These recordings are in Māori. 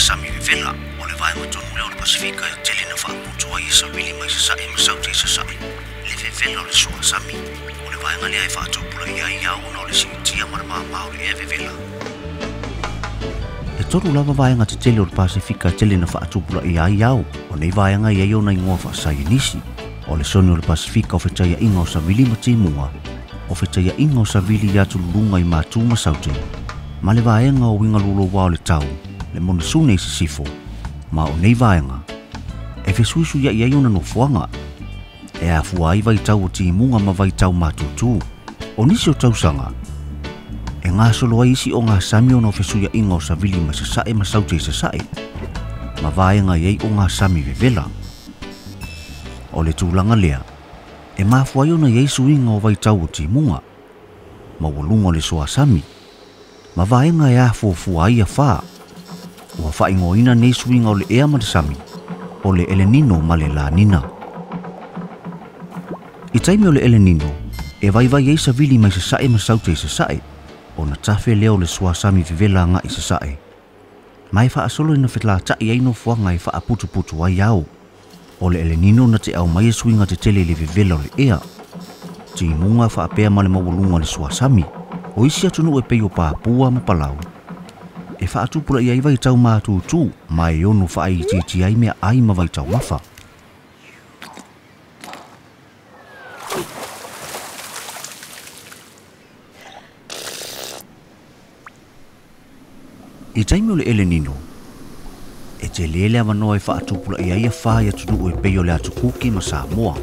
suasami vela o le vaenga tonu leo le Pasifika e tele na whaaputua i sa wili mai sa sae ma saute sa sae. Le vela o le suasami o le vaenga lea e whaatopula i ai au na o le simitia ma le maa o le e vela. E toru lava vaenga te tele o le Pasifika tele na whaatopula i ai au o nei vaenga i ai o na ingoa whaasai nisi. O le soni o le Pasifika o whetaya inga o sa wili ma timua o whetaya inga o sa wili i atu lulunga i mātu ma saute. Ma le vaenga o winga lulo wao le tau, le mona sune i sifo, ma o nei vaenga. E fesuisu ia i aiona no fuanga. E a fua ai vai tau o ti munga ma vai tau matutu. O nisi o tau sanga. E ngā solo ai isi o ngā sami o no fesuia inga o sa vili ma se sae ma saute se sae. Ma vaenga i o ngā sami vevela. O le tūlanga lea, e mā fua ai o na Yesu inga o vai tau o ti munga. Ma walunga le soa sami. Ma vaenga e a fuafua ai a whaa. Ua whaingoina nei suinga o le ea marisami, o le Elenino ma le La Nina. I taimi o le Elenino, e vai ei sa vili mai se sae ma saute se sae, o na tafe leo le suasami vivela nga i se sae. Mai wha asolo ina whetla tai ai no fuanga i wha putu ai au. O le Elenino na te au mai e suinga te tele le vivela o le ea. Ti munga wha apea ma le mawalunga le suasami, o isi atunu e peio pāpua ma palau. E whaatupura i ai vai tau mātūtū, mai e onu wha ai titi ai mea ai ma vai tau mafa. I taimi o le Elenino, e te lele awanoa e whaatupura i ai a whai atunu e peio le atu kuki ma Samoa.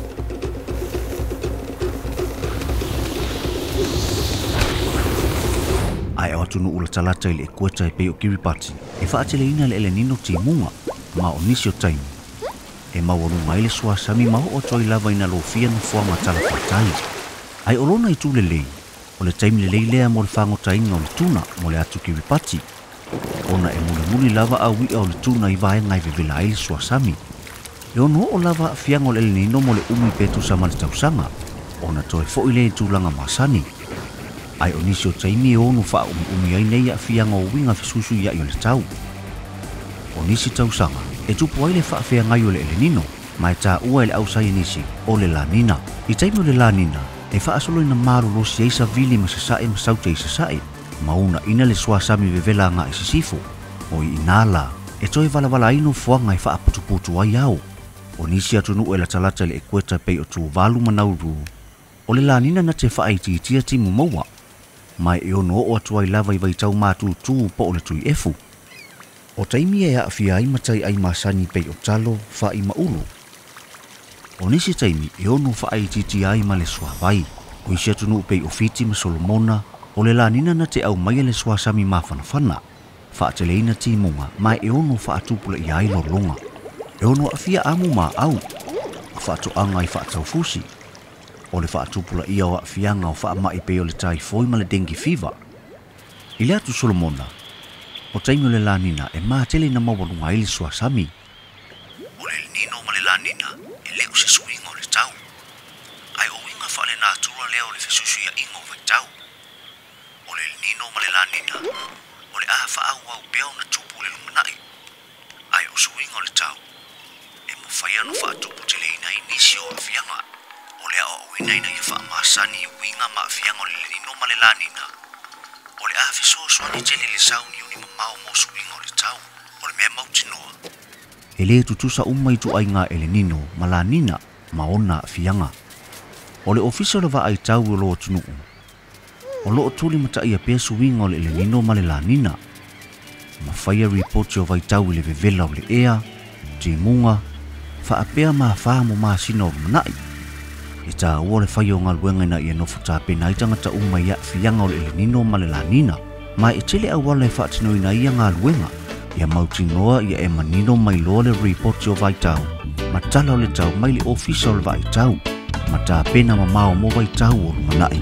Ai o atunu ula talata i le ekueta e peo Kiribati, e whaatele ina le Elenino ti munga, ma o nisi o taimi. E mawarunga i le suasami ma o toi lava ina lo fia na fuanga tala whatai. Ai o lona i tū le lei, o le taimi le lei lea mo le whangotai inga o le tuna mo le atu Kiribati. Ona e muli lava a wia o le tuna i vaenga i vevela i le suasami. E ono o lava fianga o le Elenino mo le umi petu sa mali tausanga, ona toi fo i le tūlanga masani. Ai o nisi o taimi e onu wha umi ai nei a fianga o winga fisusu ia i o le tau. O nisi tausanga, e tupu ai le wha fea ngai o le Elenino, mai tā ua ele ausai nisi o le La Nina. I taimi o le La Nina, e wha asolo ina maru losi eisa vili ma se sae ma saute i se sae, mauna ina le suasami vevela nga i se sifo. O i inala, e toi wala ino fuanga i wha putu ai au. O nisi atunu e la talata le ekueta pei o tu walu manauru. O le La Nina na te wha ai titia timu maua. Mai e ono o atu ai lava i vai tau mātūtū po o le tui efu. O taimi e a fia ai matai ai masani pei o talo wha i maulu. O nisi taimi e ono wha ai titi ai ma le sua vai. O isi atunu pei o fiti ma Solomona, o le La Nina na te au mai le sua sami mawhanawhana. Wha ateleina timunga, mai e ono wha atupula i ai lorlonga. E ono a fia amu ma au. Wha atu anga i wha atau fusi. O le whaatupula ia o fianga o whaamai peo le tai foi ma le dengue fever. I le atu Solomona, o taimi o le La Nina e mātele na mawalunga i le suasami. O le Nino ma le La Nina e leo se suinga o le tau. Ai o winga whaale nā tura leo le fesusu ia ingo vai tau. O le Nino ma le La Nina, o le a whaau au peo na tupu le lumanai. Ai o suinga o le tau, e mo whaiano whaatupu te leina i nisi o a fianga. O le ao inaina i wha masani winga ma fianga o le Nino ma le La Nina. O le a fisosoani tele le sauni o ni mamao mo suinga o le tau. O le mea mautinoa. E le tutusa umai tu ai ngā Elenino ma La Nina ma ona fianga. O le ofisa le va ai tau o loo tunuu. O loo tuli mata ia pia suinga o le Elenino ma le La Nina. Ma whaia report o vai tau i le vevela o le ea, ti munga, wha apea ma whaamo ma sina o manai. E tā ua le whai o ngā luenga na i anofu tā pena i tangata umai a fianga o le Elenino ma le La Nina. Mai e tele au wala e whaatino ina i a ngā luenga. Ia mautinoa ia e manino mai loa le report o vai tau. Ma tala o le tau mai le ofisa o le vai tau. Ma tā pena ma mao mo vai tau o le manai.